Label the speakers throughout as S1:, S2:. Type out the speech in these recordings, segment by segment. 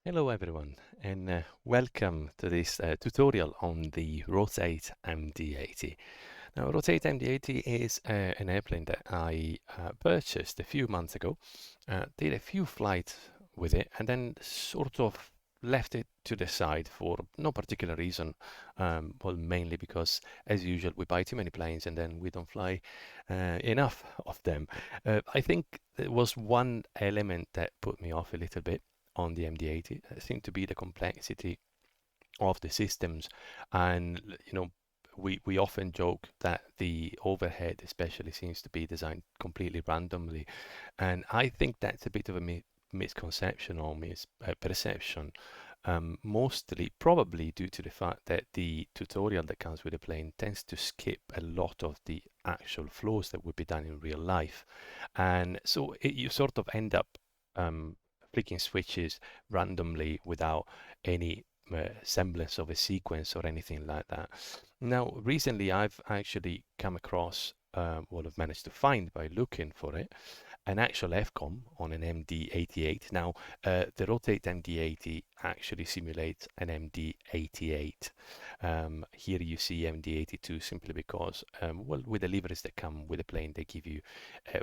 S1: Hello everyone, and welcome to this tutorial on the Rotate MD-80. Now, Rotate MD-80 is an airplane that I purchased a few months ago, did a few flights with it, and then sort of left it to the side for no particular reason. Well, mainly because, as usual, we buy too many planes and then we don't fly enough of them. I think there was one element that put me off a little bit on the MD-80. It seemed to be the complexity of the systems, and we often joke that the overhead especially seems to be designed completely randomly, and I think that's a bit of a misconception or misperception. Mostly probably due to the fact that the tutorial that comes with the plane tends to skip a lot of the actual flows that would be done in real life, and so you sort of end up flicking switches randomly without any semblance of a sequence or anything like that. Now, recently I've actually come across what I've managed to find by looking for it, an actual FCOM on an MD-88. Now, the Rotate MD-80 actually simulates an MD-88. Here you see MD-82 simply because, well, with the liveries that come with the plane, they give you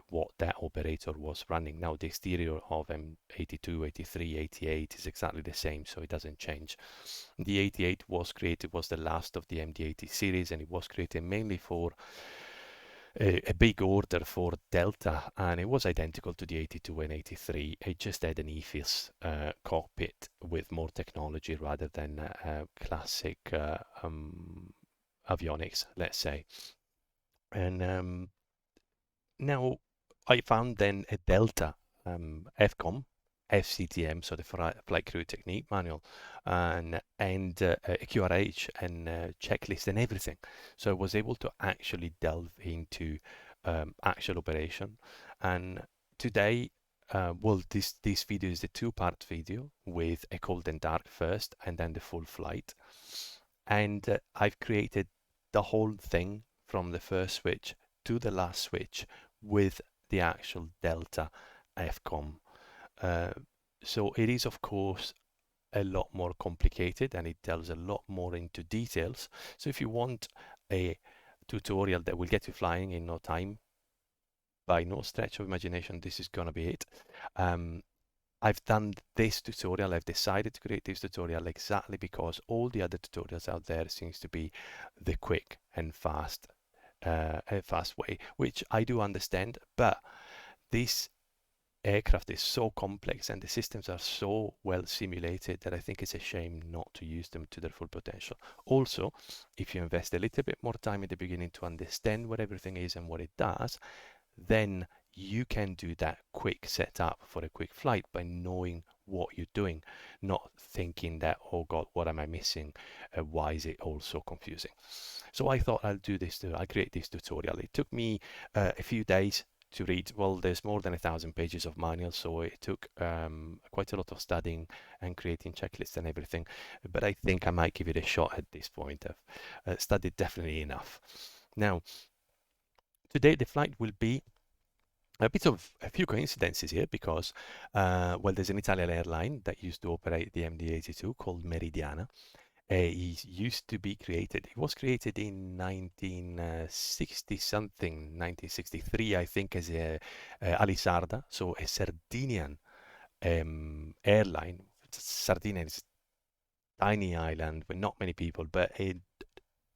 S1: what that operator was running. Now, the exterior of M82, 83, 88 is exactly the same, so it doesn't change. The 88 was the last of the MD-80 series, and it was created mainly for a big order for Delta, and it was identical to the 82 and 83. It just had an EFIS cockpit with more technology rather than classic avionics, let's say. And now I found then a Delta FCOM, FCTM, so the Flight Crew Technique Manual, and a QRH and checklist and everything. So I was able to actually delve into actual operation. And today, well, this video is a two-part video with a cold and dark first, and then the full flight. And I've created the whole thing from the first switch to the last switch with the actual Delta FCOM. Uh, so it is, of course, a lot more complicated and it delves a lot more into details. So if you want a tutorial that will get you flying in no time, by no stretch of imagination, this is gonna be it. I've done this tutorial, I've decided to create this tutorial exactly because all the other tutorials out there seems to be the quick and fast way, which I do understand, but this aircraft is so complex and the systems are so well simulated that I think it's a shame not to use them to their full potential. Also, if you invest a little bit more time at the beginning to understand what everything is and what it does, then you can do that quick setup for a quick flight by knowing what you're doing, not thinking that, oh God, what am I missing? Why is it all so confusing? So I thought I'll create this tutorial. It took me a few days to read. Well, there's more than 1,000 pages of manual, so it took quite a lot of studying and creating checklists and everything. But I think I might give it a shot at this point. I've studied definitely enough. Now, today the flight will be a bit of a few coincidences here because, well, there's an Italian airline that used to operate the MD-82 called Meridiana. It used to be created. It was created in 1960 something, 1963, I think, as a Alisarda, so a Sardinian airline. Sardinia is a tiny island with not many people, but a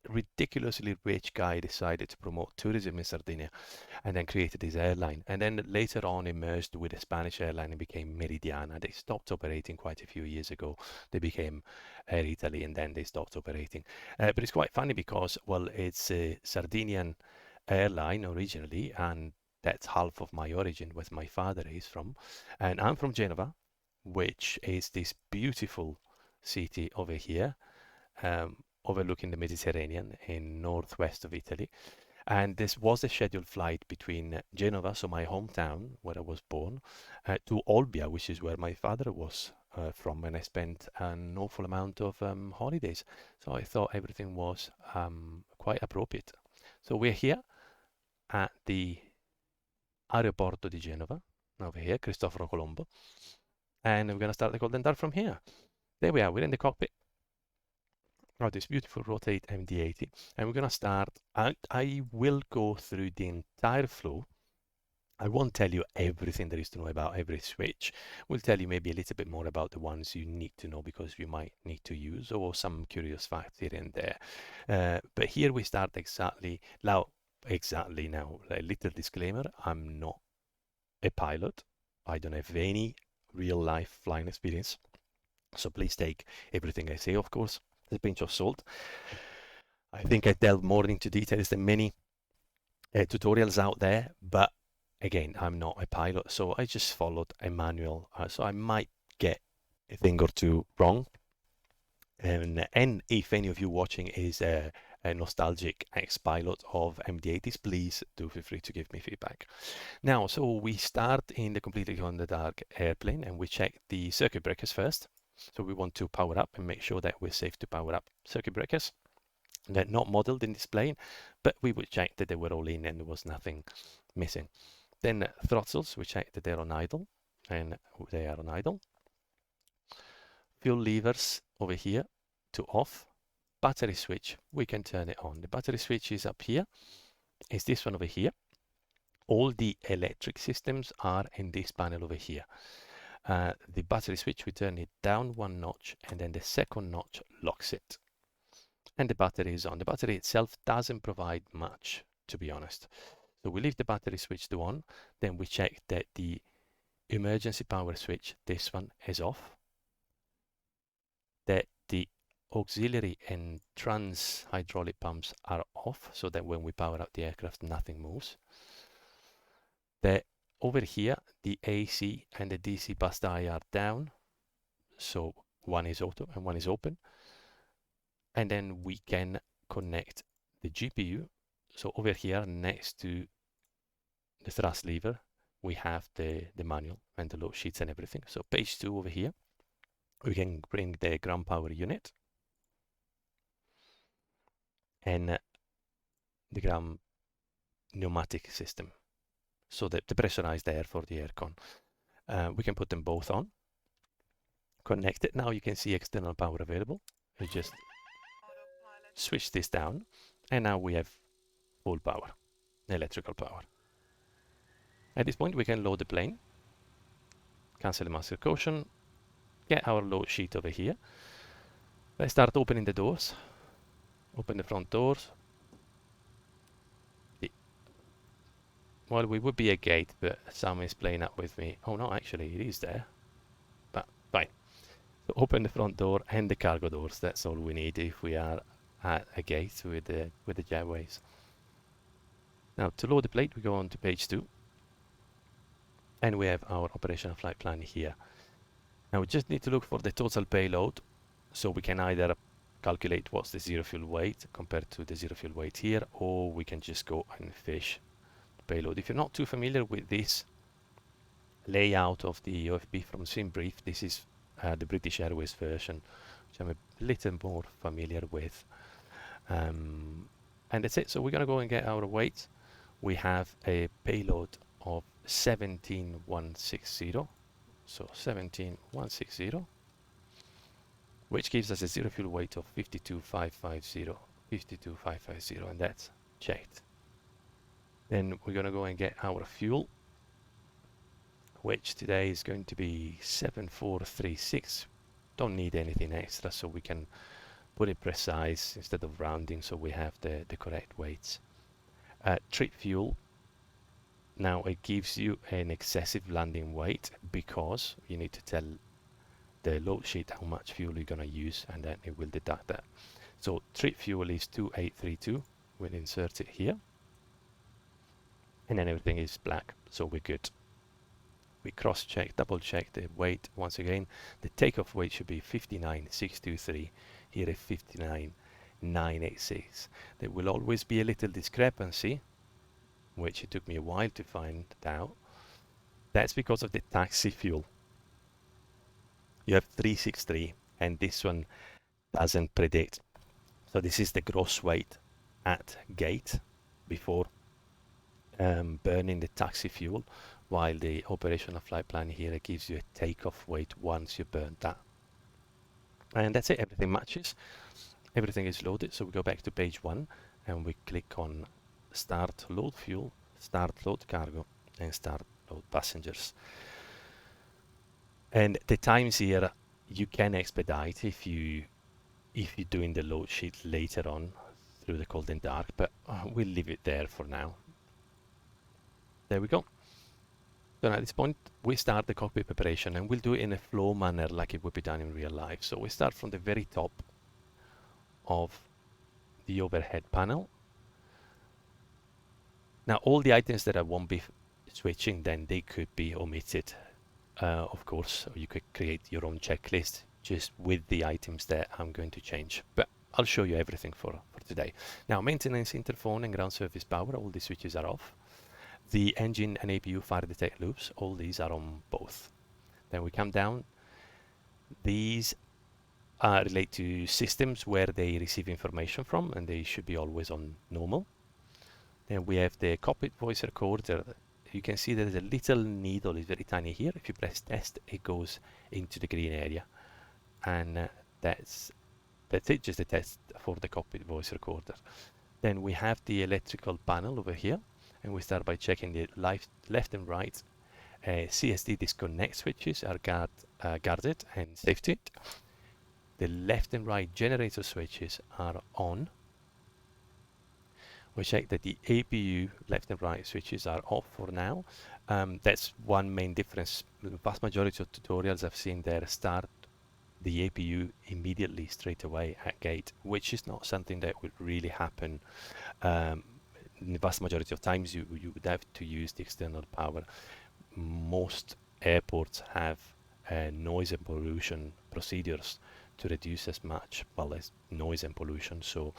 S1: ridiculously rich guy decided to promote tourism in Sardinia and then created this airline. And then later on emerged with a Spanish airline and became Meridiana. They stopped operating quite a few years ago. They became Air Italy and then they stopped operating. But it's quite funny because, well, it's a Sardinian airline originally, and that's half of my origin, where my father is from. And I'm from Genova, which is this beautiful city over here. Overlooking the Mediterranean in northwest of Italy. And this was a scheduled flight between Genova, so my hometown where I was born, to Olbia, which is where my father was from, and I spent an awful amount of holidays. So I thought everything was quite appropriate. So we're here at the Aeroporto di Genova, over here, Cristoforo Colombo. And we're going to start the golden dart from here. There we are, we're in the cockpit. Oh, this beautiful rotate MD-80. And we're going to start, I will go through the entire flow. I won't tell you everything there is to know about every switch. We'll tell you maybe a little bit more about the ones you need to know because you might need to use, or some curious facts here and there. But here we start exactly now. A little disclaimer: I'm not a pilot. I don't have any real life flying experience. So please take everything I say, of course, with a pinch of salt. I think I delve more into details than many tutorials out there, but again, I'm not a pilot, so I just followed a manual. So I might get a thing or two wrong. And if any of you watching is a nostalgic ex-pilot of MD-80s, please do feel free to give me feedback. Now, so we start in the completely on the dark airplane and we check the circuit breakers first. So we want to power up and make sure that we're safe to power up circuit breakers. They're not modeled in this plane, but we would check that they were all in and there was nothing missing. Then throttles, we check that they're on idle, and they are on idle. Fuel levers over here to off. Battery switch, we can turn it on. The battery switch is up here. It's this one over here. All the electric systems are in this panel over here. The battery switch, we turn it down one notch, and then the second notch locks it. And the battery is on. The battery itself doesn't provide much, to be honest. So we leave the battery switch to on, then we check that the emergency power switch, this one, is off, that the auxiliary and trans hydraulic pumps are off, so that when we power up the aircraft, nothing moves. That over here, the AC and the DC bus die are down, so one is auto and one is open. And then we can connect the GPU. So over here, next to the thrust lever, we have the manual and the load sheets and everything. So page 2 over here, we can bring the ground power unit and the ground pneumatic system. So the pressurized air for the aircon. We can put them both on. Connect it. Now you can see external power available. We just switch this down and now we have full power, electrical power. At this point we can load the plane, cancel the master caution, get our load sheet over here. Let's start opening the doors. Open the front doors. Well, we would be a gate, but Sam is playing up with me. Oh no, actually it is there, but fine. So open the front door and the cargo doors. That's all we need if we are at a gate with the jetways. Now to load the plate, we go on to page 2. And we have our operational flight plan here. Now we just need to look for the total payload, so we can either calculate what's the zero fuel weight compared to the zero fuel weight here, or we can just go and fish the payload. If you're not too familiar with this layout of the OFB from SimBrief, this is the British Airways version, which I'm a little more familiar with. And that's it. So we're gonna go and get our weight. We have a payload of 17,160, so 17,160, which gives us a zero fuel weight of 52,550, and that's checked. Then we're going to go and get our fuel, which today is going to be 7436. Don't need anything extra, so we can put it precise instead of rounding, so we have the correct weights. Trip fuel. Now it gives you an excessive landing weight because you need to tell the load sheet how much fuel you're going to use, and then it will deduct that. So trip fuel is 2832. We'll insert it here, and then everything is black, so we're good. We cross check, double check the weight once again. The takeoff weight should be 59,623. Here is 59,986. There will always be a little discrepancy, which it took me a while to find out. That's because of the taxi fuel. You have 363, and this one doesn't predict. So this is the gross weight at gate before burning the taxi fuel, while the operational flight plan here gives you a takeoff weight once you burn that. And that's it, everything matches. Everything is loaded, so we go back to page 1 and we click on Start Load Fuel, Start Load Cargo, and Start Load Passengers. And the times here you can expedite if you're doing the load sheet later on through the cold and dark, but we'll leave it there for now. There we go. So at this point we start the cockpit preparation, and we'll do it in a flow manner like it would be done in real life. So we start from the very top of the overhead panel. Now all the items that I won't be switching, then they could be omitted. Of course, you could create your own checklist just with the items that I'm going to change, but I'll show you everything for today. Now, maintenance, interphone and ground surface power, all the switches are off. The engine and APU fire detect loops, all these are on both. Then we come down. These relate to systems where they receive information from, and they should be always on normal. Then we have the cockpit voice recorder. You can see there's a little needle, it's very tiny here. If you press test, it goes into the green area. And that's it, just a test for the cockpit voice recorder. Then we have the electrical panel over here, and we start by checking the left and right CSD disconnect switches are guarded and safety. The left and right generator switches are on. We check that the APU left and right switches are off for now. That's one main difference. The vast majority of tutorials I've seen there start the APU immediately straight away at gate, which is not something that would really happen. In the vast majority of times you would have to use the external power. Most airports have noise and pollution procedures to reduce as much, well, as noise and pollution. So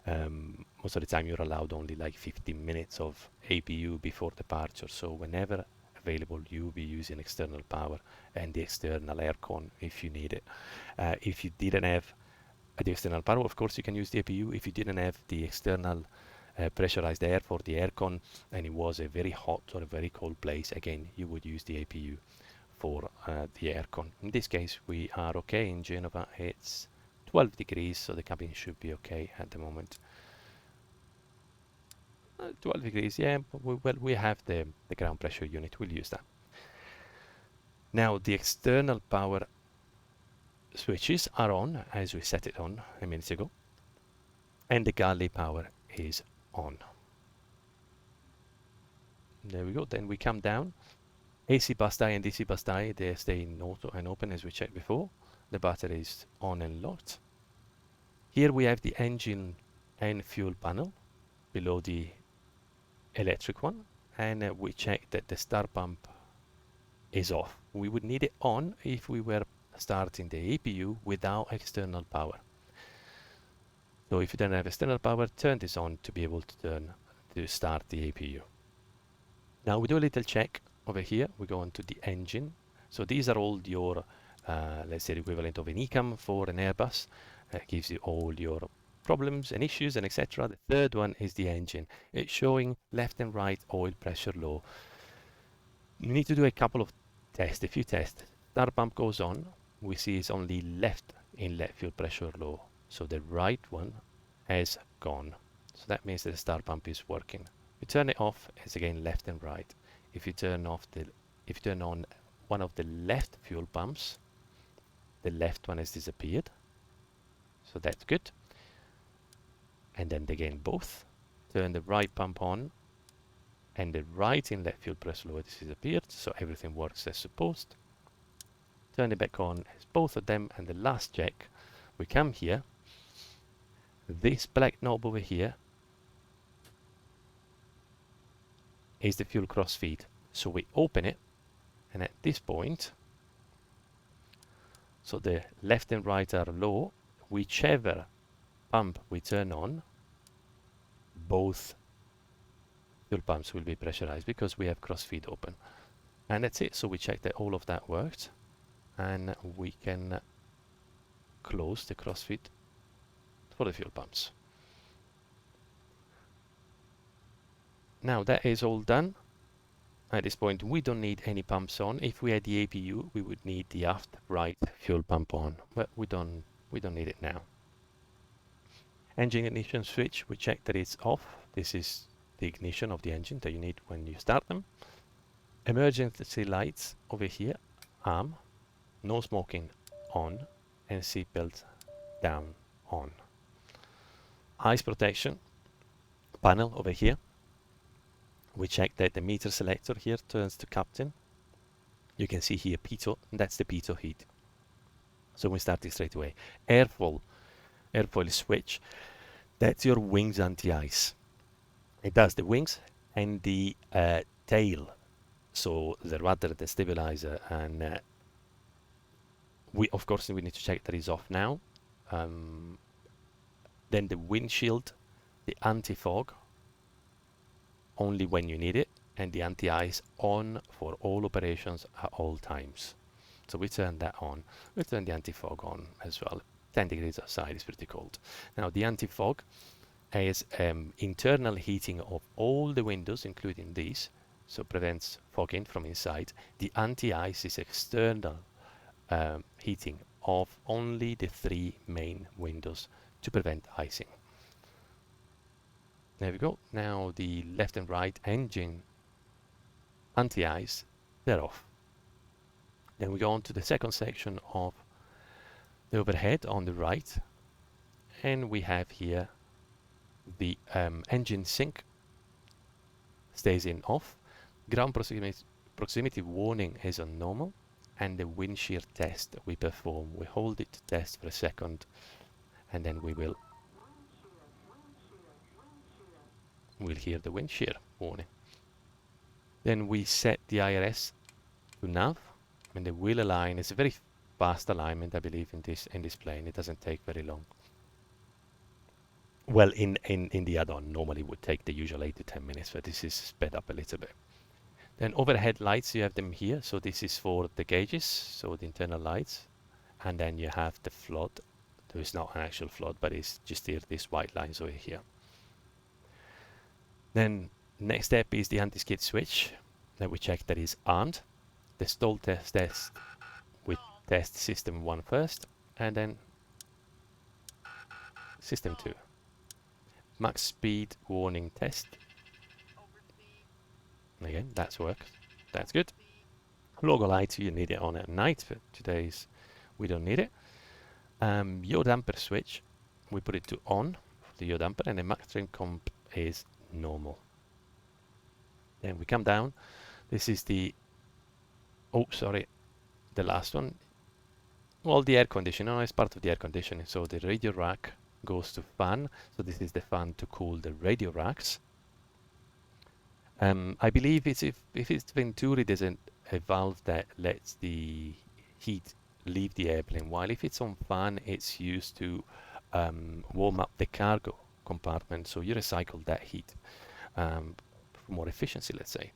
S1: most of the time you're allowed only like 15 minutes of APU before departure. So whenever available, you'll be using external power and the external aircon if you need it. If you didn't have the external power, of course you can use the APU. If you didn't have the external pressurized air for the aircon, and it was a very hot or a very cold place, again you would use the APU for the aircon. In this case we are okay in Genova. It's 12 degrees, so the cabin should be okay at the moment. 12 degrees, yeah, but we have the ground pressure unit, we'll use that. Now the external power switches are on as we set it on a minute ago, and the galley power is on. There we go. Then we come down. AC bus tie and DC bus tie, they stay in auto and open as we checked before. The battery is on and locked. Here we have the engine and fuel panel below the electric one, and we check that the start pump is off. We would need it on if we were starting the APU without external power. So if you don't have external power, turn this on to be able to start the APU. Now we do a little check over here. We go into the engine. So these are all your, let's say, the equivalent of an ECAM for an Airbus. It gives you all your problems and issues and etc. The third one is the engine. It's showing left and right oil pressure low. You need to do a couple of tests, a few tests. Start pump goes on. We see it's only left inlet fuel pressure low. So the right one has gone. So that means that the start pump is working. You turn it off, it's again left and right. If you turn on one of the left fuel pumps, the left one has disappeared. So that's good. And then again both. Turn the right pump on, and the right inlet fuel pressure low has disappeared. So everything works as supposed. Turn it back on as both of them, and the last check, we come here. This black knob over here is the fuel cross feed. So we open it, and at this point, so the left and right are low, whichever pump we turn on, both fuel pumps will be pressurized because we have cross feed open. And that's it. So we check that all of that worked, and we can close the cross feed for the fuel pumps. Now that is all done. At this point, we don't need any pumps on. If we had the APU, we would need the aft right fuel pump on, but we don't need it now. Engine ignition switch, we check that it's off. This is the ignition of the engine that you need when you start them. Emergency lights over here, arm, no smoking on, and seatbelt down on. Eyes protection panel over here. We check that the meter selector here turns to captain. You can see here pitot, that's the pitot heat. So we start it straight away. Airfoil switch, that's your wings anti-ice. It does the wings and the tail, so the rudder, the stabilizer, and of course we need to check that is off now. Then the windshield, the anti-fog, only when you need it, and the anti-ice on for all operations at all times. So we turn that on. We turn the anti-fog on as well. 10 degrees outside is pretty cold. Now the anti-fog is internal heating of all the windows, including these, so prevents fogging from inside. The anti-ice is external heating of only the 3 main windows to prevent icing. There we go. Now the left and right engine anti-ice, they're off. Then we go on to the second section of the overhead on the right, and we have here the engine sync stays in off, ground proximity warning is on normal, and the wind shear test we perform, we hold it to test for a second, and then we'll hear the wind shear warning. Then we set the IRS to nav, and the wheel align is a very fast alignment, I believe, in this plane. It doesn't take very long. Well, in the add-on, normally would take the usual 8 to 10 minutes, but this is sped up a little bit. Then overhead lights, you have them here. So this is for the gauges, so the internal lights. And then you have the flood. There is not an actual flood, but it's just here, these white lines over here. Then next step is the anti-skid switch that we check that is armed. The stall test with test system 1 first, and then system 2. Max speed warning test. Again, that's worked. That's good. Logo light, you need it on at night, but today's we don't need it. Yaw damper switch, we put it to on for the yaw damper, and the max trim comp is normal. Then we come down. This is the the last one. Well, the air conditioner is part of the air conditioning. So the radio rack goes to fan. So this is the fan to cool the radio racks. I believe if it's Venturi, there's a valve that lets the heat leave the airplane, while if it's on fan, it's used to warm up the cargo compartment. So you recycle that heat for more efficiency, let's say.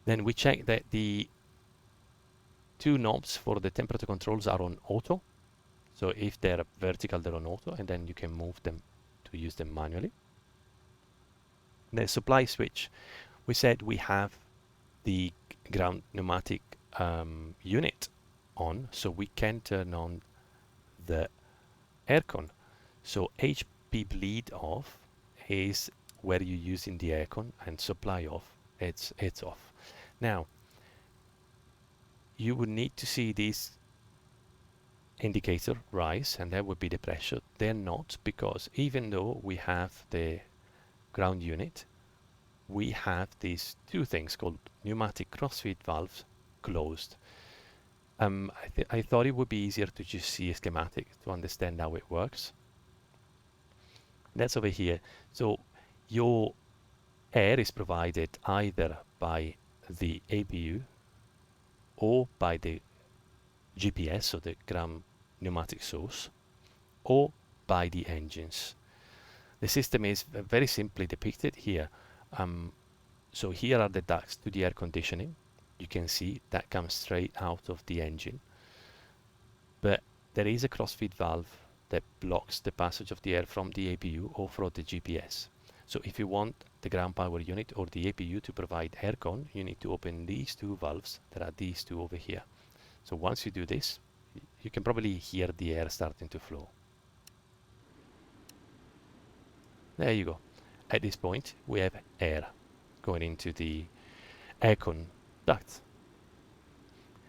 S1: Then we check that the 2 knobs for the temperature controls are on auto. So if they're vertical, they're on auto, and then you can move them to use them manually. The supply switch, we said we have the ground pneumatic unit on, so we can turn on the aircon. So HP bleed off is where you're using the aircon, and supply off, it's off. Now, you would need to see this indicator rise, and that would be the pressure. They're not, because even though we have the ground unit, we have these 2 things called pneumatic crossfeed valves closed. I thought it would be easier to just see a schematic to understand how it works. That's over here. So your air is provided either by the APU or by the GPS, so the ground pneumatic source, or by the engines. The system is very simply depicted here. So here are the ducts to the air conditioning. You can see that comes straight out of the engine. But there is a crossfeed valve that blocks the passage of the air from the APU or from the GPS. So if you want the ground power unit or the APU to provide aircon, you need to open these two valves. There are these two over here. So once you do this, you can probably hear the air starting to flow. There you go. At this point, we have air going into the aircon ducts.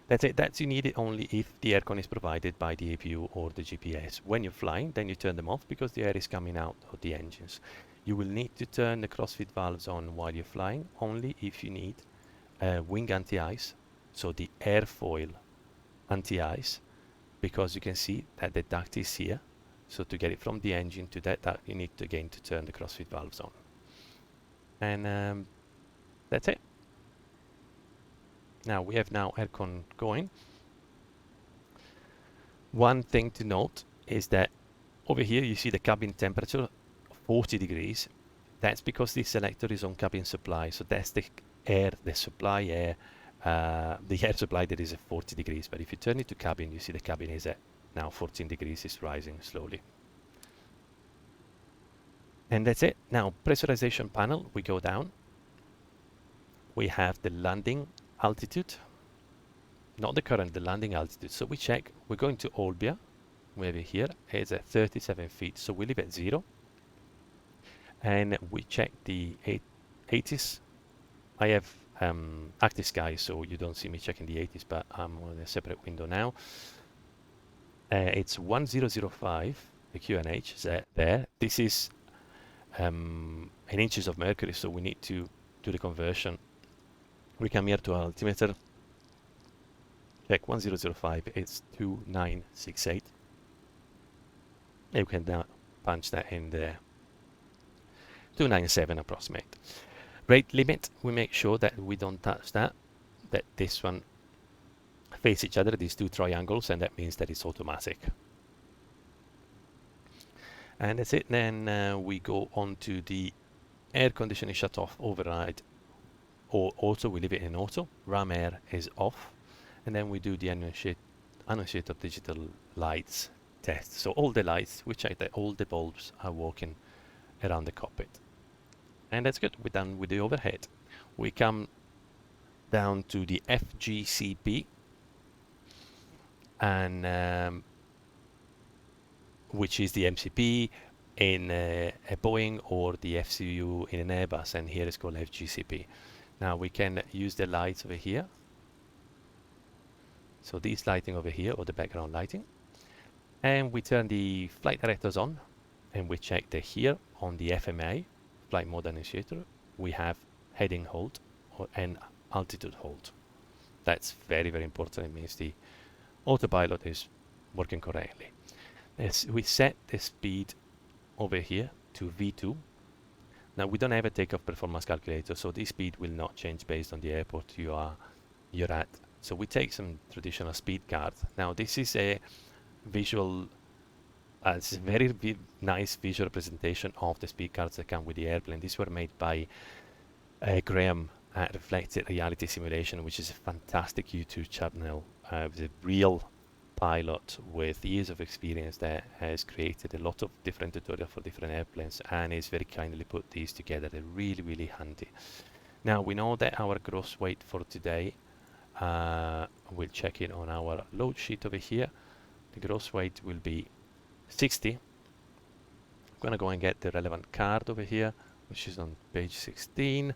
S1: That's it. That's you need it only if the aircon is provided by the APU or the GPS. When you're flying, then you turn them off because the air is coming out of the engines. You will need to turn the crossfeed valves on while you're flying only if you need wing anti-ice, so the airfoil anti-ice, because you can see that the duct is here. So to get it from the engine to that duct, you need to again to turn the crossfeed valves on. And that's it. Now we have aircon going. One thing to note is that over here you see the cabin temperature 40 degrees. That's because the selector is on cabin supply, so that's the air, the supply air, the air supply that is at 40 degrees. But if you turn it to cabin, you see the cabin is at now 14 degrees, is rising slowly. And that's it. Now pressurization panel, we go down. We have the landing altitude, not the current, the landing altitude. So we check, we're going to Olbia, maybe here, it's at 37 feet, so we leave at 0. And we check the 80s. I have active sky, so you don't see me checking the 80s, but I'm on a separate window now. It's 1005, the QNH is there. This is in inches of mercury, so we need to do the conversion. We come here to altimeter, check 1005, it's 2968. You can now punch that in there. 297 approximate. Rate limit, we make sure that we don't touch that this one face each other, these two triangles, and that means that it's automatic. And that's it. Then we go on to the air conditioning shut off override, or auto, we leave it in auto. RAM air is off, and then we do the annunciator digital lights test. So all the lights, we check that all the bulbs are working around the cockpit. And that's good. We're done with the overhead. We come down to the FGCP, and which is the MCP in a Boeing or the FCU in an Airbus, and here it's called FGCP. Now we can use the lights over here. So these lighting over here, or the background lighting. And we turn the flight directors on, and we check that here on the FMA, flight mode initiator, we have heading hold and altitude hold. That's very, very important. It means the autopilot is working correctly. As we set the speed over here to V2. Now we don't have a takeoff performance calculator, so this speed will not change based on the airport you're at. So we take some traditional speed card. Now this is a visual, it's a very nice visual representation of the speed cards that come with the airplane. These were made by Graham at Reflected Reality Simulation, which is a fantastic YouTube channel. With a real pilot with years of experience that has created a lot of different tutorials for different airplanes, and is very kindly put these together. They're really, really handy. Now we know that our gross weight for today, we'll check it on our load sheet over here. The gross weight will be 60. I'm gonna go and get the relevant card over here, which is on page 16.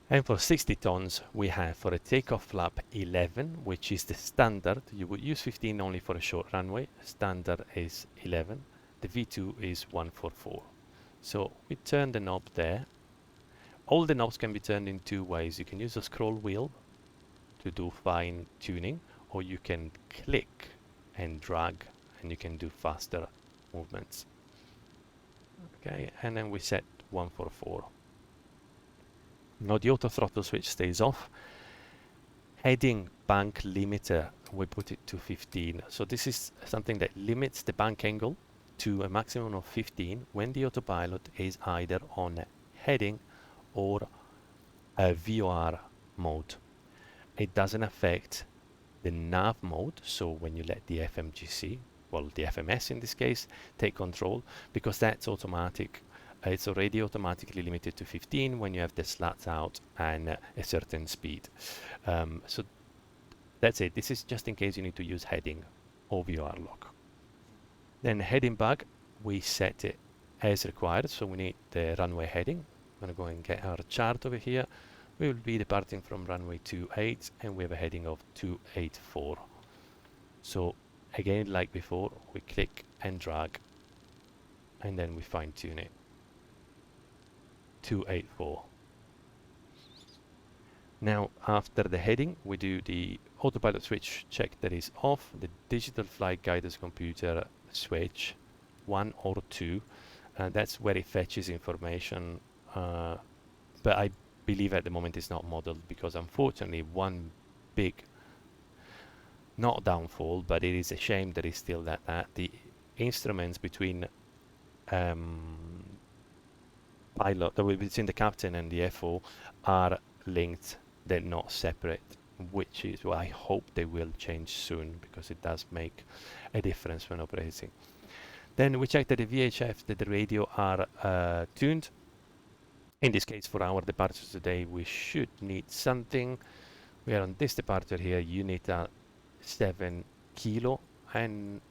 S1: And for 60 tons, we have for a takeoff flap 11, which is the standard. You would use 15 only for a short runway. Standard is 11. The V2 is 144. So we turn the knob there. All the knobs can be turned in two ways. You can use a scroll wheel to do fine tuning, or you can click and drag, and you can do faster movements. Okay, and then we set 144. Now the auto throttle switch stays off. Heading bank limiter, we put it to 15. So this is something that limits the bank angle to a maximum of 15 when the autopilot is either on heading or a VOR mode. It doesn't affect the nav mode, so when you let the FMGC, well, the FMS in this case, take control, because that's automatic it's already automatically limited to 15 when you have the slats out and a certain speed. So that's it. This is just in case you need to use heading or VOR lock. Then heading bug, we set it as required. So we need the runway heading. I'm going to go and get our chart over here. We will be departing from runway 28 and we have a heading of 284. So again, like before, we click and drag and then we fine tune it. 284. Now after the heading, we do the autopilot switch check that is off, the digital flight guidance computer switch 1 or 2, that's where it fetches information, but I believe at the moment it's not modeled because unfortunately one big, not downfall, but it is a shame that it's still that the instruments between pilot, between the captain and the FO are linked, they're not separate, which is why I hope they will change soon because it does make a difference when operating. Then we check that the VHF, that the radio are tuned. In this case, for our departures today, we should need something. We are on this departure here, unit 7 kilo, and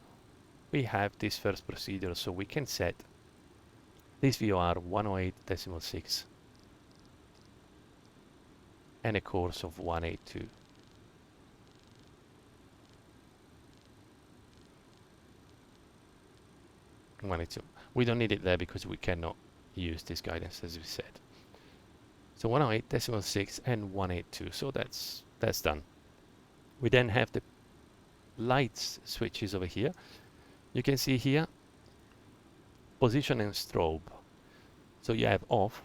S1: we have this first procedure, so we can set this VOR 108.6 and a course of 182. We don't need it there because we cannot use this guidance as we said. So 108.6 and 182. So that's done. We then have the lights switches over here. You can see here position and strobe. So you have off.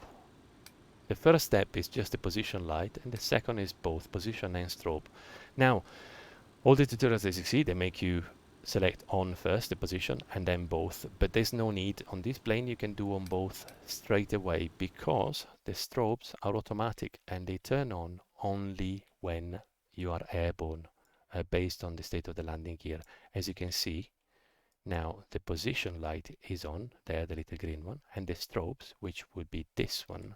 S1: The first step is just the position light, and the second is both position and strobe. Now, all the tutorials as you see, they make you select on first the position and then both, but there's no need on this plane. You can do on both straight away because the strobes are automatic and they turn on only when you are airborne, based on the state of the landing gear. As you can see now, the position light is on there, the little green one, and the strobes, which would be this one,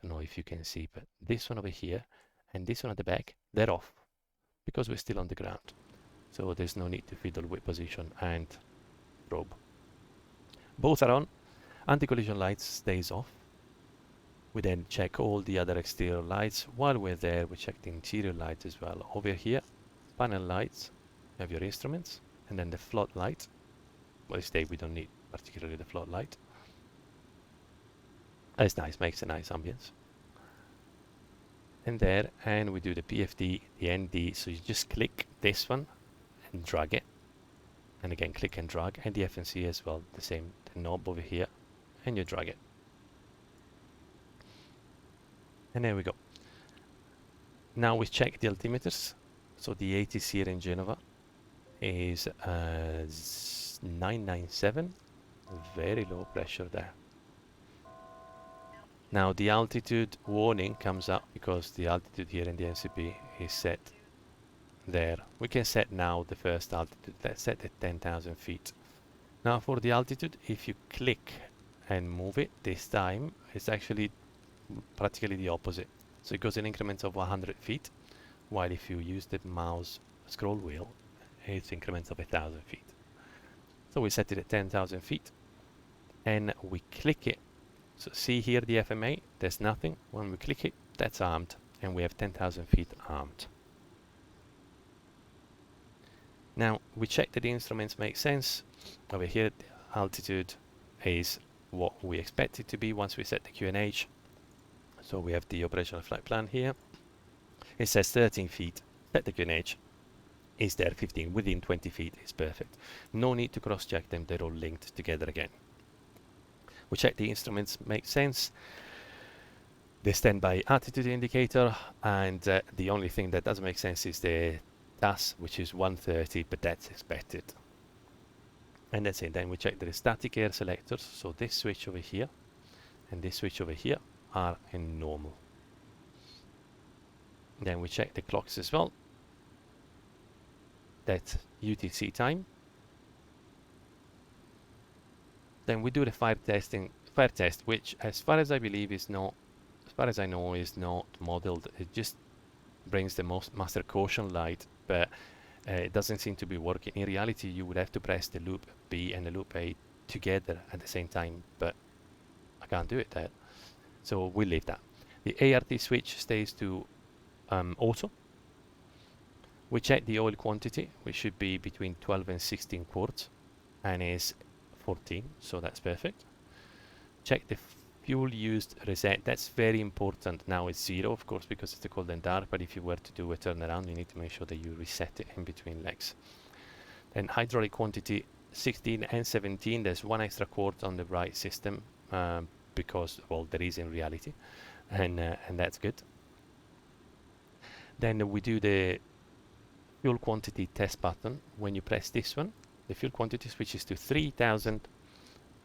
S1: don't know if you can see, but this one over here and this one at the back, they're off because we're still on the ground. So there's no need to fiddle with position and strobe. Both are on. Anti-collision lights stays off. We then check all the other exterior lights. While we're there, we check the interior lights as well. Over here, panel lights, you have your instruments, and then the floodlight. Well, this day we don't need particularly the floodlight. It's nice, makes a nice ambience. And there, and we do the PFD, the ND, so you just click this one and drag it, and again click and drag, and the FNC as well, the same, the knob over here, and you drag it, and there we go. Now we check the altimeters. So the ATC here in Genova is 997, very low pressure there. Now the altitude warning comes up because the altitude here in the MCP is set there. We can set now the first altitude, that's set at 10,000 feet. Now for the altitude, if you click and move it, this time it's actually practically the opposite. So it goes in increments of 100 feet, while if you use the mouse scroll wheel, it's increments of 1,000 feet. So we set it at 10,000 feet and we click it. So see here the FMA, there's nothing. When we click it, that's armed, and we have 10,000 feet armed. Now we check that the instruments make sense. Over here, the altitude is what we expect it to be once we set the QNH. So we have the operational flight plan here. It says 13 feet, set the QNH. Is there 15? Within 20 feet is perfect. No need to cross-check them, they're all linked together again. We check the instruments make sense. The standby attitude indicator, and the only thing that doesn't make sense is the TAS, which is 130, but that's expected. And that's it. Then we check the static air selectors. So this switch over here and this switch over here are in normal. Then we check the clocks as well. That's UTC time. Then we do the fire testing fire test, which as far as I believe is not, as far as I know, is not modeled. It just brings the most master caution light, but it doesn't seem to be working. In reality, you would have to press the loop B and the loop A together at the same time, but I can't do it there. So we'll leave that. The ART switch stays to auto. We check the oil quantity, which should be between 12 and 16 quarts, and is 14, so that's perfect. Check the fuel used reset. That's very important. Now it's 0, of course, because it's the cold and dark, but if you were to do a turnaround, you need to make sure that you reset it in between legs. Then hydraulic quantity 16 and 17. There's one extra quart on the right system because, well, there is in reality, and that's good. Then we do the fuel quantity test button. When you press this one, the fuel quantity switches to 3,000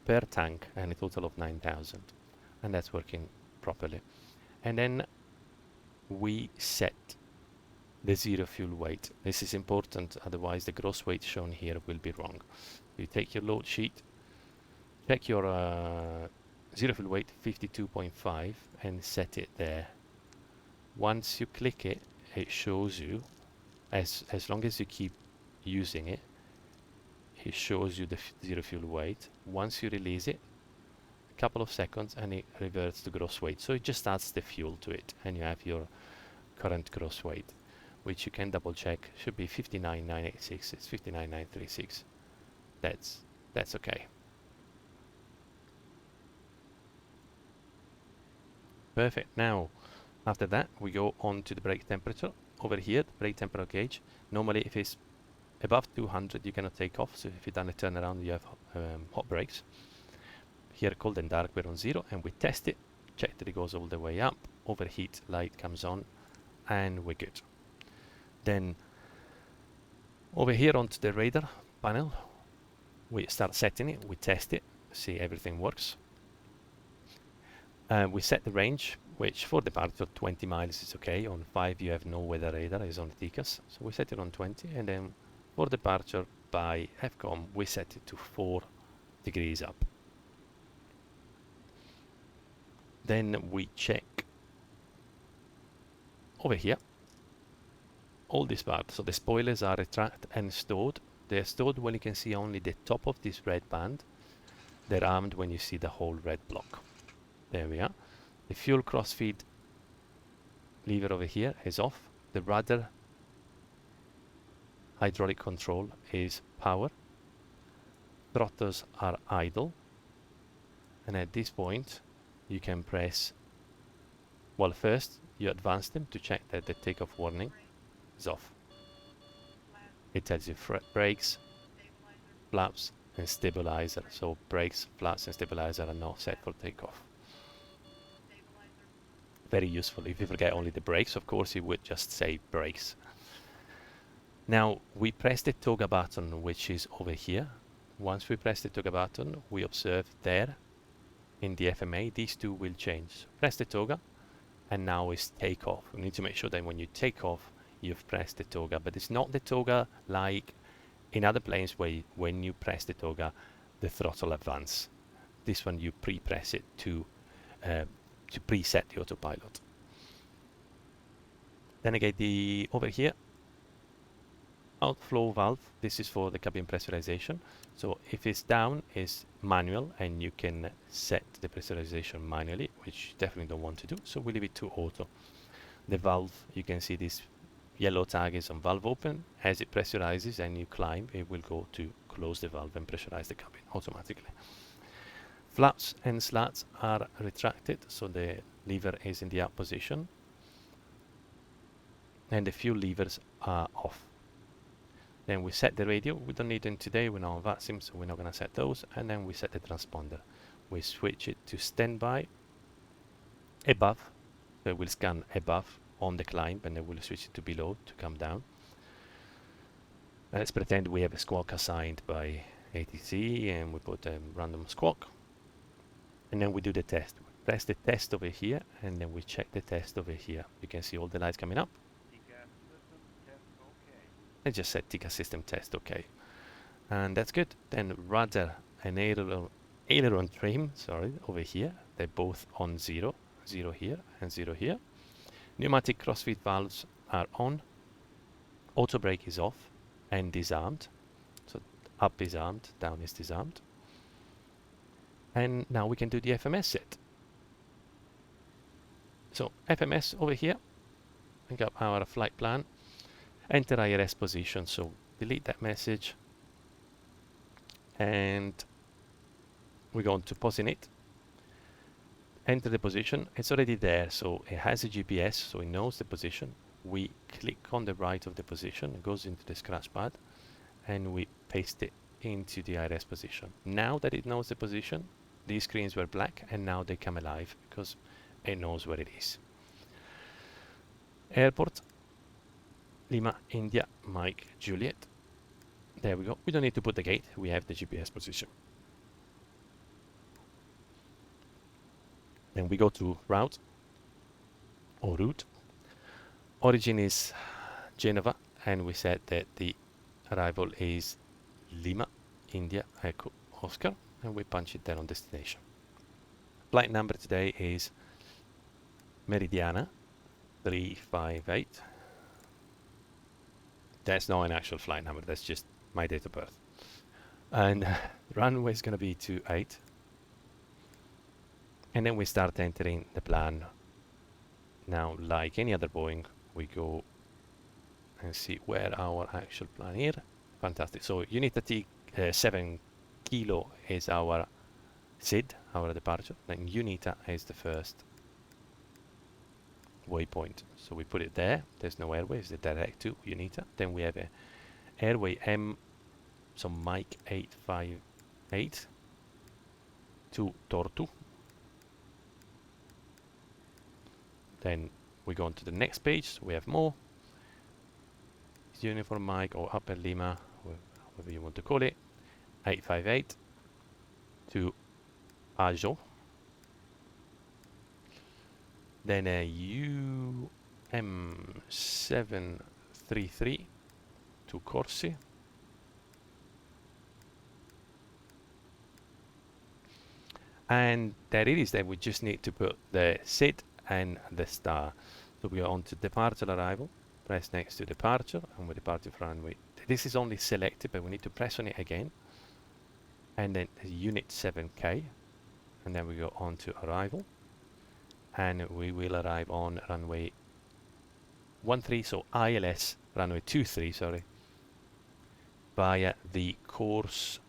S1: per tank and a total of 9,000, and that's working properly. And then we set the zero fuel weight. This is important, otherwise the gross weight shown here will be wrong. You take your load sheet, check your zero fuel weight 52.5 and set it there. Once you click it, it shows you, as long as you keep using it, it shows you the zero fuel weight. Once you release it, a couple of seconds, and it reverts to gross weight. So it just adds the fuel to it, and you have your current gross weight, which you can double check. Should be 59,986. It's 59,936. That's okay. Perfect. Now, after that, we go on to the brake temperature. Over here, the brake temperature gauge. Normally, if it's above 200, you cannot take off. So if you've done a turnaround, you have hot brakes. Here, cold and dark, we're on 0, and we test it. Check that it goes all the way up. Overheat light comes on, and we're good. Then, over here onto the radar panel, we start setting it. We test it, see everything works. We set the range, which for departure 20 miles is okay. On 5 you have no weather radar, is on the TCAS. So we set it on 20, and then for departure by FCOM we set it to 4 degrees up. Then we check over here all this part. So the spoilers are retracted and stored. They're stored when you can see only the top of this red band. They're armed when you see the whole red block. There we are. The fuel crossfeed lever over here is off. The rudder hydraulic control is power. Throttles are idle. And at this point, you can press, well, first you advance them to check that the takeoff warning is off. It tells you brakes, flaps, and stabilizer. So brakes, flaps, and stabilizer are not set for takeoff. Very useful. If you forget only the brakes, of course, it would just say brakes. Now, we press the toga button, which is over here. Once we press the toga button, we observe there in the FMA, these two will change. Press the toga, and now it's takeoff. We need to make sure that when you take off, you've pressed the toga, but it's not the toga like in other planes where when you press the toga, the throttle advance. This one, you pre-press it to preset the autopilot. Then again, over here, outflow valve. This is for the cabin pressurization. So if it's down, it's manual, and you can set the pressurization manually, which you definitely don't want to do. So we leave it to auto. The valve, you can see this yellow tag is on valve open. As it pressurizes and you climb, it will go to close the valve and pressurize the cabin automatically. Flaps and slats are retracted, so the lever is in the up position, and the fuel levers are off. Then we set the radio. We don't need them today, we're not on VATSIM, so we're not going to set those. And then we set the transponder. We switch it to standby above, so it will scan above on the climb, and then we'll switch it to below to come down. Let's pretend we have a squawk assigned by ATC, and we put a random squawk. And then we do the test. We press the test over here, and then we check the test over here. You can see all the lights coming up. I just said TCAS system test OK. And that's good. Then rudder and aileron trim, sorry, over here. They're both on 0. 0 here and 0 here. Pneumatic crossfeed valves are on. Auto brake is off and disarmed. So up is armed, down is disarmed. And now we can do the FMS set. So FMS over here. We got our flight plan. Enter IRS position. So delete that message. And we go on to Posinit. Enter the position. It's already there, so it has a GPS, so it knows the position. We click on the right of the position, it goes into the scratch pad, and we paste it into the IRS position. Now that it knows the position, these screens were black, and now they come alive because it knows where it is. Airport, Lima, India, Mike, Juliet. There we go. We don't need to put the gate, we have the GPS position. Then we go to route or route. Origin is Genova, and we said that the arrival is Lima, India, Echo, Oscar, and we punch it there on destination. Flight number today is Meridiana 358. That's not an actual flight number, that's just my date of birth. And runway is going to be 28. And then we start entering the plan. Now, like any other Boeing, we go and see where our actual plan here. Fantastic. So Unita T7 Kilo is our SID, our departure. Then Unita is the first waypoint. So we put it there. There's no airway, it's the direct to Unita. Then we have a airway M, so Mike 858 to Tortu. Then we go on to the next page, so we have more. Uniform Mike or Upper Lima, whatever you want to call it, 858 to Ajo. Then a UM733 to Corsi. And there it is, then we just need to put the SID and the star. So we go on to departure arrival, press next to departure, and we're departing from runway. This is only selected, but we need to press on it again. And then unit 7K, and then we go on to arrival, and we will arrive on runway 13, so ILS runway 23, sorry, via the Corsi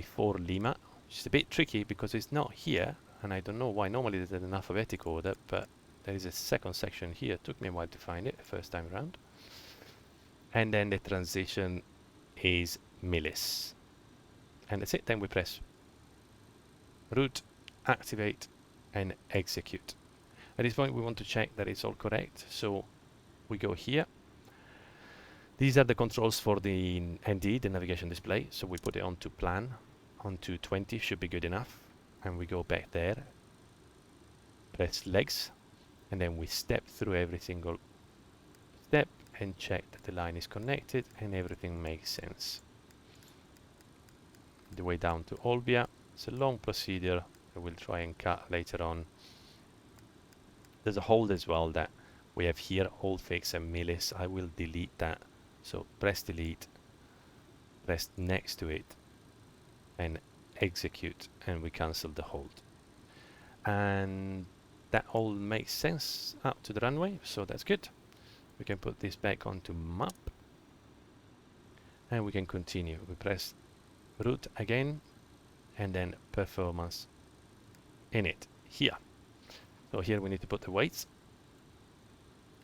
S1: for Lima. It's a bit tricky because it's not here, and I don't know why. Normally there's an alphabetic order, but there is a second section here. It took me a while to find it the first time around. And then the transition is Millis. And that's it. Then we press route, activate, and execute. At this point we want to check that it's all correct. So we go here. These are the controls for the ND, the navigation display. So we put it onto plan, onto 20, should be good enough. And we go back there, press legs, and then we step through every single step and check that the line is connected and everything makes sense. The way down to Olbia, it's a long procedure that we'll try and cut later on. There's a hold as well that we have here, hold fix and Millis. I will delete that. So press delete, press next to it, and execute, and we cancel the hold. And that all makes sense out to the runway, so that's good. We can put this back onto map, and we can continue. We press route again, and then performance in it here. So here we need to put the weights.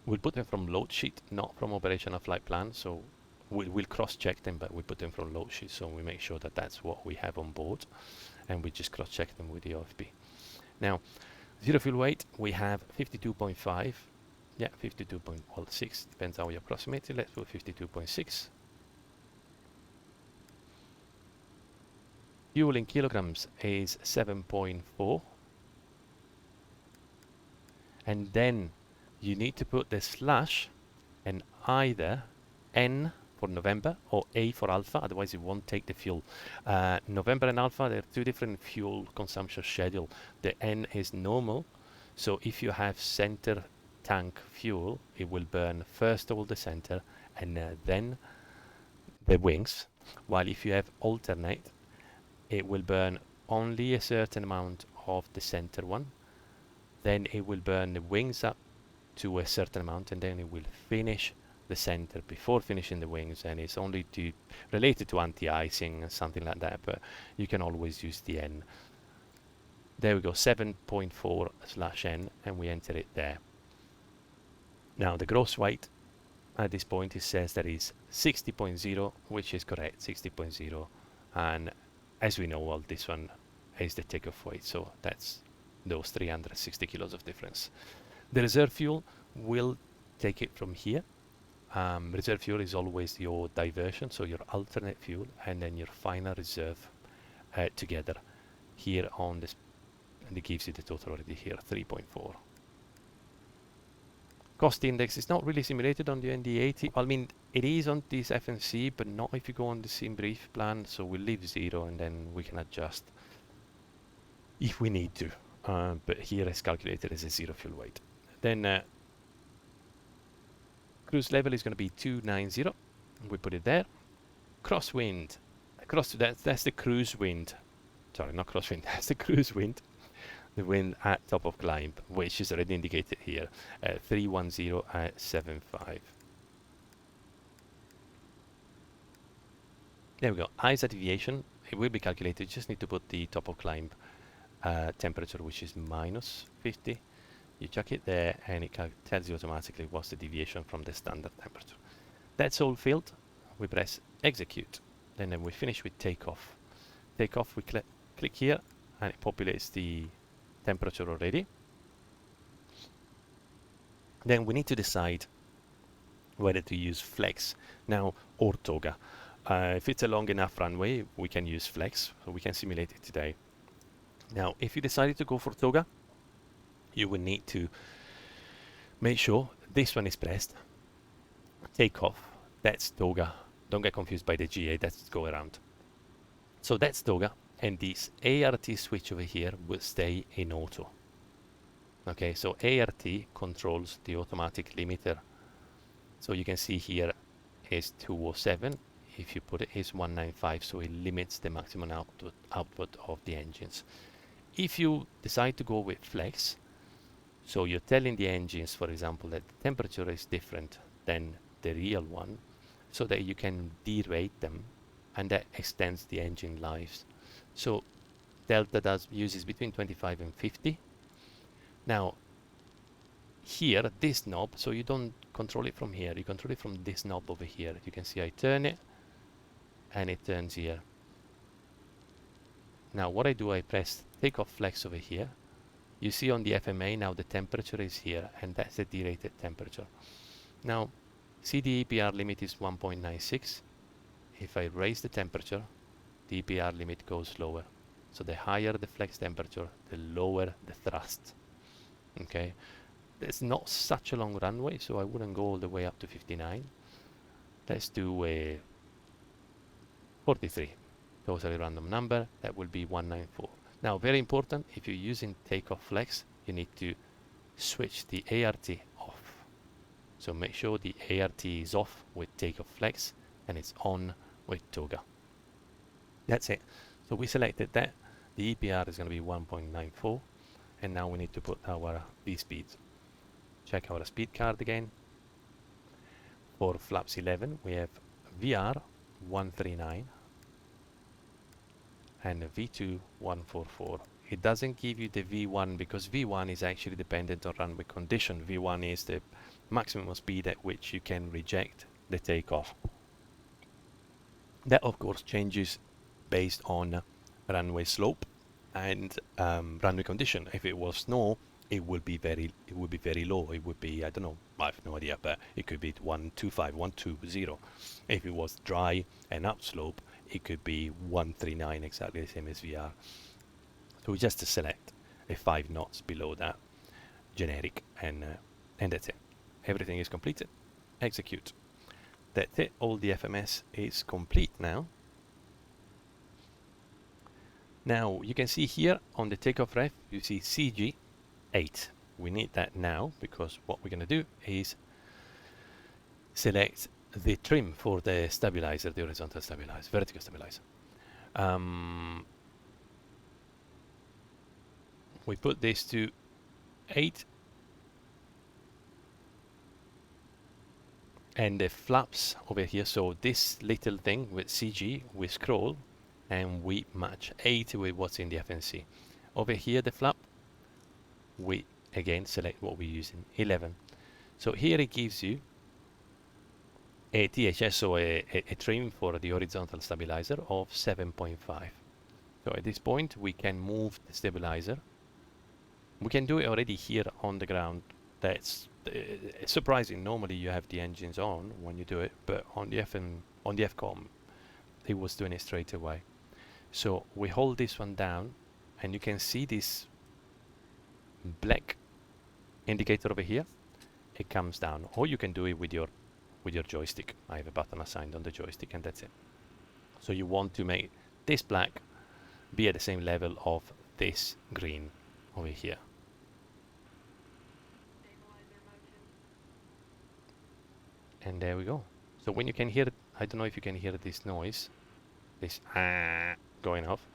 S1: We'll put them from load sheet, not from operational flight plan. So we'll cross-check them, but we put them from load sheet, so we make sure that that's what we have on board, and we just cross-check them with the OFB. Now, zero fuel weight, we have 52.5. Yeah, 52.6, depends how you approximate it. Let's put 52.6. Fuel in kilograms is 7.4. And then you need to put the slash and either N for November, or A for Alpha, otherwise it won't take the fuel. November and Alpha, they're two different fuel consumption schedule. The N is normal, so if you have center tank fuel, it will burn first of all the center and then the wings, while if you have alternate, it will burn only a certain amount of the center one, then it will burn the wings up to a certain amount, and then it will finish the center before finishing the wings, and it's only related to anti-icing and something like that, but you can always use the N. There we go, 7.4/N, and we enter it there. Now the gross weight at this point, it says that is 60.0, which is correct, 60.0, and as we know, well, this one is the takeoff weight, so that's those 360 kilos of difference. The reserve fuel will take it from here. Reserve fuel is always your diversion, so your alternate fuel, and then your final reserve together here on this, and it gives you the total already here, 3.4. Cost index is not really simulated on the MD-80. I mean, it is on this FNC, but not if you go on the sim brief plan, so we'll leave 0 and then we can adjust if we need to. But here it's calculated as a 0 fuel weight. Then cruise level is going to be 290. We put it there. Crosswind. That's the cruise wind. Sorry, not crosswind. That's the cruise wind. The wind at top of climb, which is already indicated here. 310 at 75. There we go. ISA deviation. It will be calculated. You just need to put the top of climb temperature, which is minus 50. You chuck it there and it tells you automatically what's the deviation from the standard temperature. That's all filled. We press execute. Then we finish with takeoff. Takeoff, we click here and it populates the temperature already. Then we need to decide whether to use flex now or toga. If it's a long enough runway, we can use flex, so we can simulate it today. Now, if you decided to go for toga, you will need to make sure this one is pressed. Take off. That's toga. Don't get confused by the GA. That's go around. So that's toga, and this ART switch over here will stay in auto. Okay, so ART controls the automatic limiter. So you can see here is 207. If you put it, is 195. So it limits the maximum output of the engines. If you decide to go with flex, so you're telling the engines, for example, that the temperature is different than the real one, so that you can derate them, and that extends the engine lives. So Delta uses between 25 and 50. Now, here, this knob, so you don't control it from here, you control it from this knob over here. You can see I turn it, and it turns here. Now, what I do, I press takeoff flex over here. You see on the FMA now the temperature is here, and that's the derated temperature. Now, see the EPR limit is 1.96. If I raise the temperature, the EPR limit goes lower. So the higher the flex temperature, the lower the thrust. Okay, there's not such a long runway, so I wouldn't go all the way up to 59. Let's do a 43. Totally random number. That will be 194. Now, very important, if you're using takeoff flex, you need to switch the ART off. So make sure the ART is off with takeoff flex and it's on with toga. That's it. So we selected that. The EPR is going to be 1.94, and now we need to put our V-speeds. Check our speed card again. For flaps 11, we have VR 139 and V2 144. It doesn't give you the V1 because V1 is actually dependent on runway condition. V1 is the maximum speed at which you can reject the takeoff. That of course changes based on runway slope and runway condition. If it was snow, it would be very low. It would be, I don't know, I have no idea, but it could be 125, 120. If it was dry and upslope, it could be 139, exactly the same as VR. So we just select a 5 knots below that generic, and that's it. Everything is completed. Execute. That's it, all the FMS is complete now. Now you can see here on the takeoff ref, you see CG8. We need that now because what we're going to do is select the trim for the stabilizer, the horizontal stabilizer, vertical stabilizer. We put this to 8, and the flaps over here, so this little thing with CG, we scroll and we match 8 with what's in the FNC. Over here the flap, we again select what we're using, 11. So here it gives you a THS, so a trim for the horizontal stabilizer of 7.5. So at this point we can move the stabilizer. We can do it already here on the ground. That's surprising. Normally you have the engines on when you do it, but on the FCOM it was doing it straight away. So we hold this one down and you can see this black indicator over here. It comes down, or you can do it with your joystick. I have a button assigned on the joystick and that's it. So you want to make this black be at the same level of this green over here. And there we go. So when you can hear, I don't know if you can hear this noise, this going off.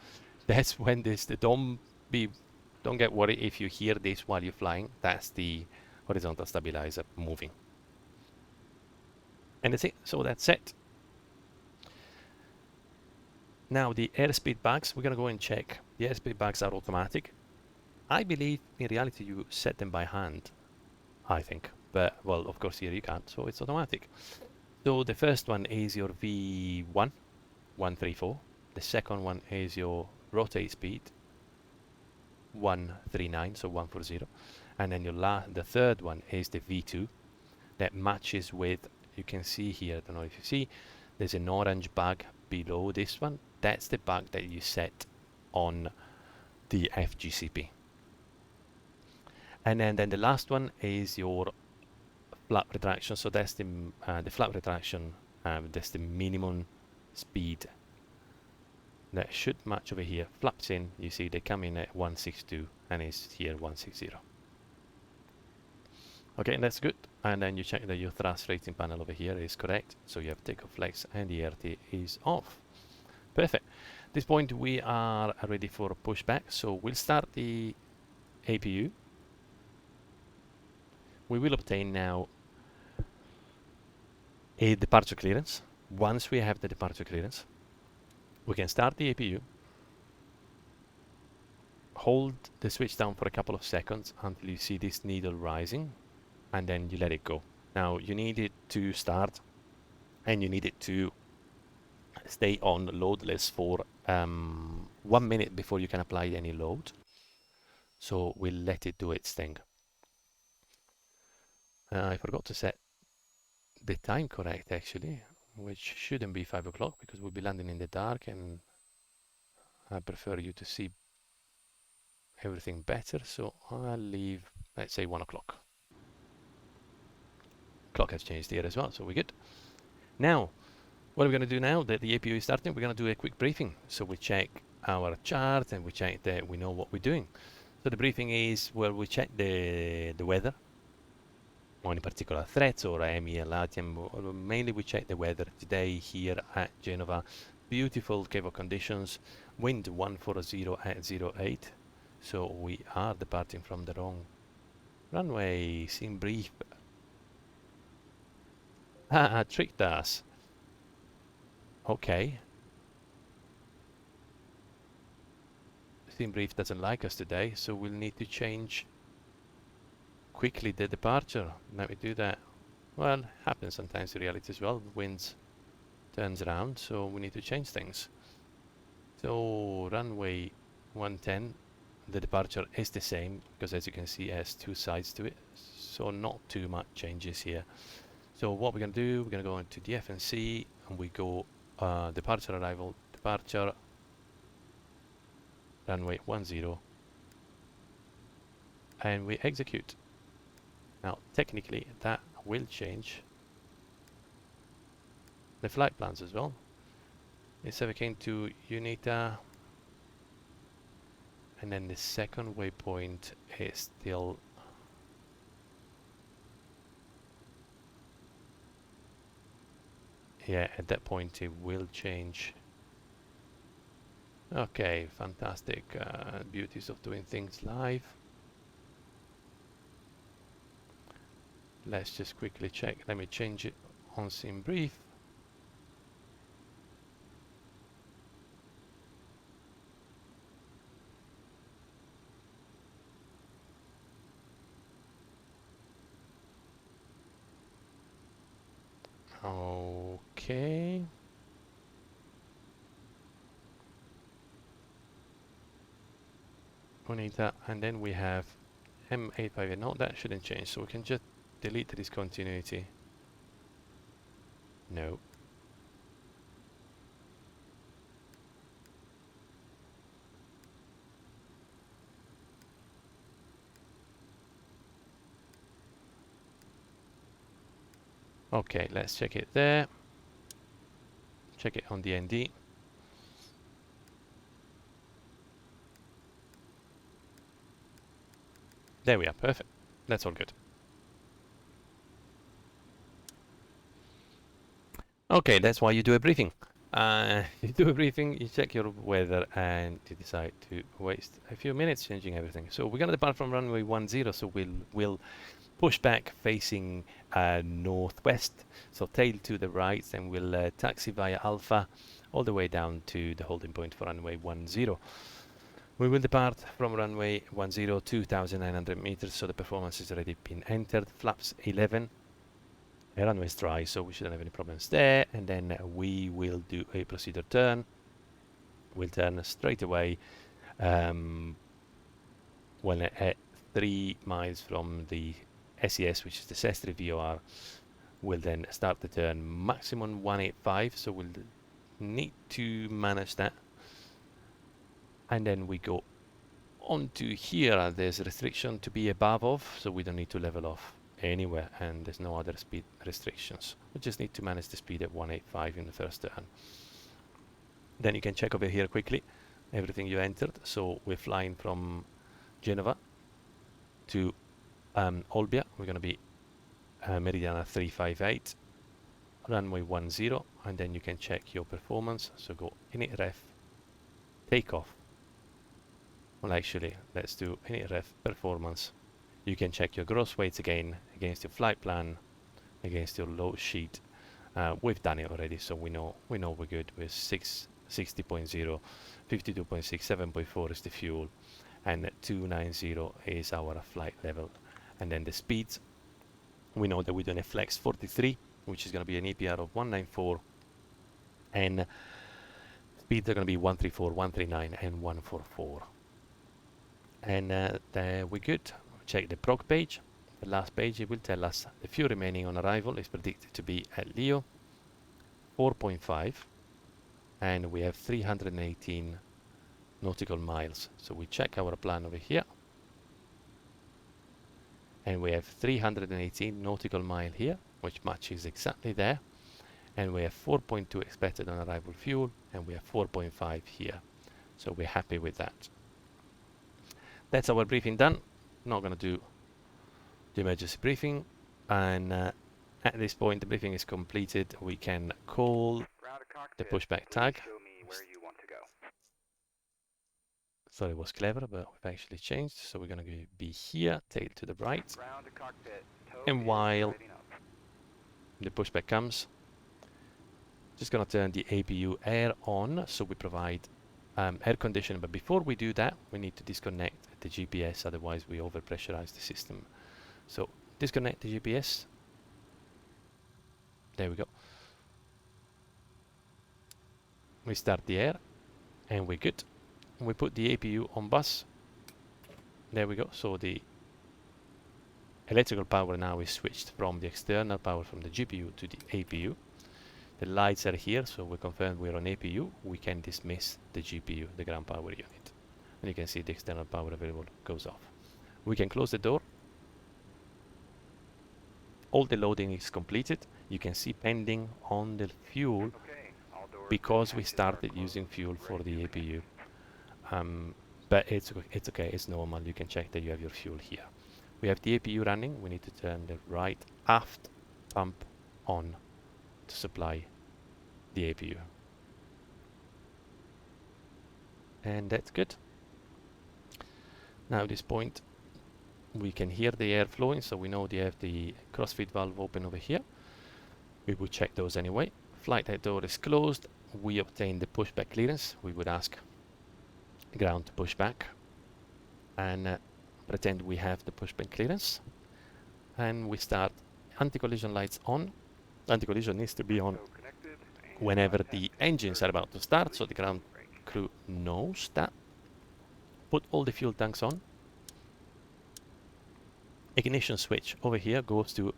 S1: That's when this, don't get worried if you hear this while you're flying. That's the horizontal stabilizer moving. And that's it. So that's it. Now the airspeed bags, we're gonna go and check. The airspeed bags are automatic. I believe in reality you set them by hand, I think. But, well, of course here you can't, so it's automatic. So the first one is your V1, 134. The second one is your rotate speed, 139, so 140. And then the third one is the V2 that matches with, you can see here, I don't know if you see, there's an orange bag below this one. That's the bag that you set on the FGCP. And then the last one is your flap retraction. So that's the flap retraction. That's the minimum speed that should match over here. Flaps in, you see they come in at 162 and it's here 160. Okay, that's good. And then you check that your thrust rating panel over here is correct. So you have takeoff flex and the RT is off. Perfect. At this point we are ready for pushback. So we'll start the APU. We will obtain now a departure clearance. Once we have the departure clearance, we can start the APU, hold the switch down for a couple of seconds until you see this needle rising, and then you let it go. Now you need it to start and you need it to stay on loadless for 1 minute before you can apply any load. So we'll let it do its thing. I forgot to set the time correct actually, which shouldn't be 5 o'clock because we'll be landing in the dark and I prefer you to see everything better, so I'll leave, let's say 1 o'clock. Clock has changed here as well, so we're good. Now, what are we going to do now that the APU is starting? We're going to do a quick briefing. So we check our chart and we check that we know what we're doing. So the briefing is where we check the weather, or any particular threats, or MEL, ATM. Mainly we check the weather today here at Genova. Beautiful cable conditions, wind 140 at 08. So we are departing from the wrong runway. Sim brief. Tricked us. Okay. Sim brief doesn't like us today, so we'll need to change quickly the departure. Now we do that. Well, happens sometimes in reality as well. Winds turns around, so we need to change things. So runway 110, the departure is the same because as you can see it has two sides to it, so not too much changes here. So what we're going to do, we're going to go into the FNC and we go departure, arrival, departure, runway 10, and we execute. Now technically that will change the flight plans as well. So we came to UNITA, and then the second waypoint is still at that point it will change. Okay, fantastic. Beauties of doing things live. Let's just quickly check. Let me change it on sim brief. Okay. Bonita, and then we have M85. No, that shouldn't change, so we can just delete the discontinuity. No. Okay, let's check it there. Check it on the ND. There we are, perfect. That's all good. Okay, that's why you do a briefing. You do a briefing, you check your weather, and you decide to waste a few minutes changing everything. So we're gonna depart from runway 10, so we'll push back facing northwest, so tail to the right, and we'll taxi via Alpha all the way down to the holding point for runway 10. We will depart from runway 10, 2,900 meters, so the performance has already been entered. Flaps 11. The runway is dry, so we shouldn't have any problems there. And then we will do a procedure turn. We'll turn straight away when at 3 miles from the SES, which is the Sestri VOR. We'll then start the turn maximum 185, so we'll need to manage that. And then we go onto here. There's a restriction to be above of, so we don't need to level off anywhere, and there's no other speed restrictions. We just need to manage the speed at 185 in the first turn. Then you can check over here quickly everything you entered. So we're flying from Genova to Olbia. We're going to be Meridiana 358, runway 10, and then you can check your performance. So go init ref, takeoff. Well, actually, let's do init ref performance. You can check your gross weights again against your flight plan, against your load sheet. We've done it already, so we know we're good with 60.0, 52.6, 7.4 is the fuel, and 290 is our flight level. And then the speeds, we know that we're doing a flex 43, which is going to be an EPR of 194, and speeds are going to be 134, 139, and 144. And there we're good. Check the prog page. The last page, it will tell us the fuel remaining on arrival is predicted to be at Leo 4.5, and we have 318 nautical miles. So we check our plan over here, and we have 318 nautical mile here, which matches exactly there, and we have 4.2 expected on arrival fuel, and we have 4.5 here. So we're happy with that. That's our briefing done. Not going to do the emergency briefing, and at this point the briefing is completed. We can call the pushback tag. Thought it was clever, but we've actually changed, so we're going to be here, tail to the right, and while the pushback comes, just going to turn the APU air on, so we provide air conditioning. But before we do that, we need to disconnect the GPS, otherwise we overpressurize the system. So disconnect the GPS. There we go. We start the air, and we're good. We put the APU on bus. There we go. So the electrical power now is switched from the external power from the GPU to the APU. The lights are here, so we confirm we're on APU. We can dismiss the GPU, the ground power unit. And you can see the external power available goes off. We can close the door. all the loading is completed. You can see pending on the fuel because we started using fuel for the APU. But it's okay, it's normal. You can check that you have your fuel here. We have the APU running. We need to turn the right aft pump on to supply the APU. And that's good. Now at this point we can hear the air flowing, so we know they have the crossfeed valve open over here. We would check those anyway. Flight head door is closed. We obtain the pushback clearance. We would ask ground to push back and pretend we have the pushback clearance, and we start anti-collision lights on. Anti-collision needs to be on whenever the engines are about to start, so the ground crew knows that. Put all the fuel tanks on. Ignition switch over here goes to,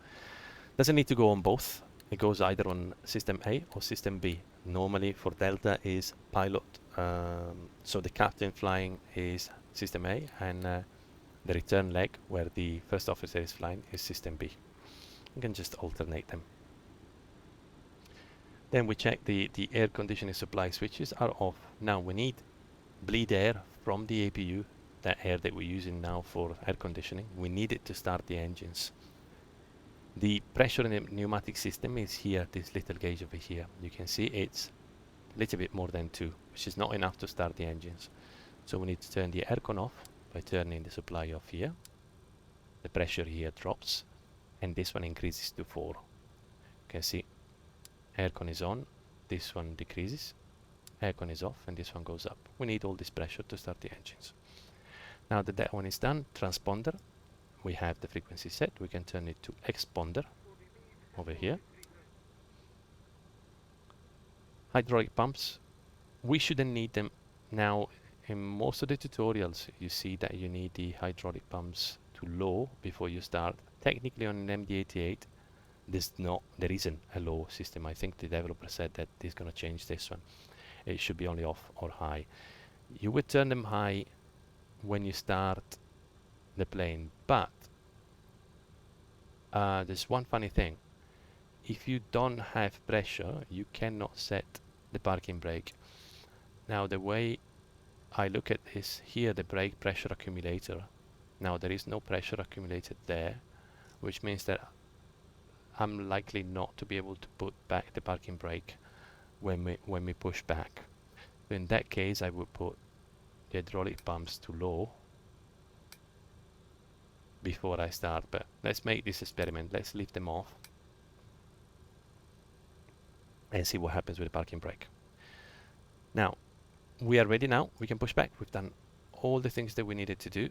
S1: doesn't need to go on both. It goes either on system A or system B. Normally for Delta is pilot, so the captain flying is system A, and the return leg where the first officer is flying is system B. You can just alternate them. Then we check the air conditioning supply switches are off. Now we need bleed air from the APU, that air that we're using now for air conditioning. We need it to start the engines. The pressure in the pneumatic system is here, this little gauge over here. You can see it's a little bit more than 2, which is not enough to start the engines. So we need to turn the aircon off by turning the supply off here. The pressure here drops, and this one increases to 4. You can see aircon is on, this one decreases, aircon is off, and this one goes up. We need all this pressure to start the engines. Now that that one is done, transponder, we have the frequency set. We can turn it to exponder over here. Hydraulic pumps, we shouldn't need them now. In most of the tutorials you see that you need the hydraulic pumps to low before you start. Technically on an MD-88 there isn't a low system. I think the developer said that he's going to change this one. It should be only off or high. You would turn them high when you start the plane, but there's one funny thing. If you don't have pressure, you cannot set the parking brake. Now the way I look at this here, the brake pressure accumulator, now there is no pressure accumulated there, which means that I'm likely not to be able to put back the parking brake when we push back. So in that case I would put the hydraulic pumps to low before I start, but let's make this experiment. Let's leave them off and see what happens with the parking brake. Now we are ready. Now we can push back. We've done all the things that we needed to do,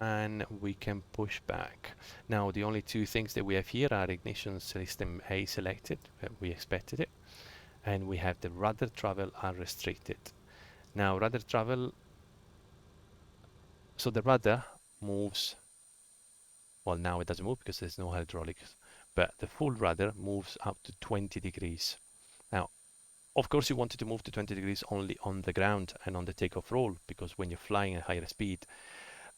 S1: and we can push back. Now the only two things that we have here are ignition system A selected, we expected it, and we have the rudder travel unrestricted. Now rudder travel, so the rudder moves, well now it doesn't move because there's no hydraulics, but the full rudder moves up to 20 degrees. Now of course you want it to move to 20 degrees only on the ground and on the takeoff roll, because when you're flying at higher speed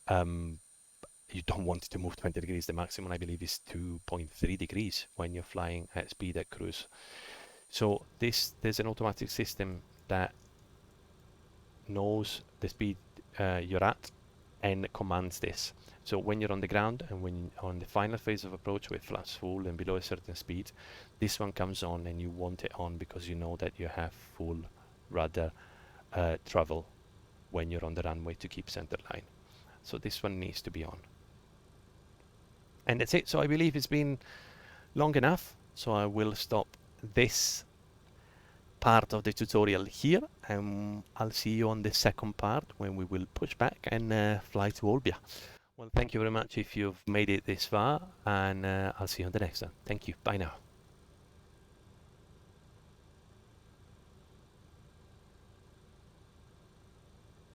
S1: you don't want it to move 20 degrees. The maximum I believe is 2.3 degrees when you're flying at speed at cruise. So there's an automatic system that knows the speed you're at and commands this. So when you're on the ground and when on the final phase of approach with flaps full and below a certain speed, this one comes on and you want it on because you know that you have full rudder travel when you're on the runway to keep center line. So this one needs to be on. And that's it. So I believe it's been long enough, so I will stop this part of the tutorial here, and I'll see you on the second part when we will push back and fly to Olbia. Well, thank you very much if you've made it this far, and I'll see you on the next one. Thank you. Bye now.